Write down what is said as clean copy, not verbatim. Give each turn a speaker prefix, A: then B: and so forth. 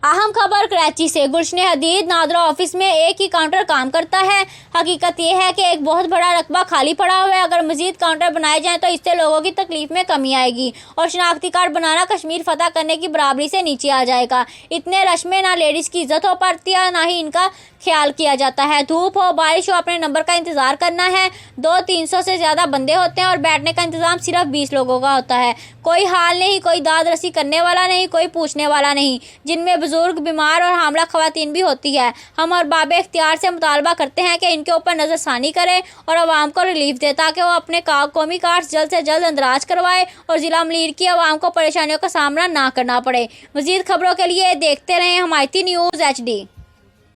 A: अहम खबर कराची से। गुलशन हदीद नादरा ऑफिस में एक ही काउंटर काम करता है। हकीकत यह है कि एक बहुत बड़ा रकबा खाली पड़ा हुआ है। अगर मजीद काउंटर बनाए जाएं तो इससे लोगों की तकलीफ में कमी आएगी और शनाख्ती कार्ड बनाना कश्मीर फतह करने की बराबरी से नीचे आ जाएगा। इतने रश में ना लेडीज़ की इज्जत हो पाती है, ना ही इनका ख्याल किया जाता है। धूप हो बारिश हो अपने नंबर का इंतज़ार करना है। 200-300 से ज़्यादा बंदे होते हैं और बैठने का इंतज़ाम सिर्फ 20 लोगों का होता है। कोई हाल नहीं, कोई दाद रसी करने वाला नहीं, कोई पूछने वाला नहीं, जिनमें बुजुर्ग, बीमार और हामला खवातीन भी होती है। हम और बाबे इख्तियार से मुतालबा करते हैं कि इनके ऊपर नज़रसानी करें और आवाम को रिलीफ दे ताकि वो अपने कौमी कार्ड जल्द से जल्द अंदराज करवाए और ज़िला मलीर की आवाम को परेशानियों का सामना ना करना पड़े। मज़ीद खबरों के लिए देखते रहें हिमायती न्यूज़ HD।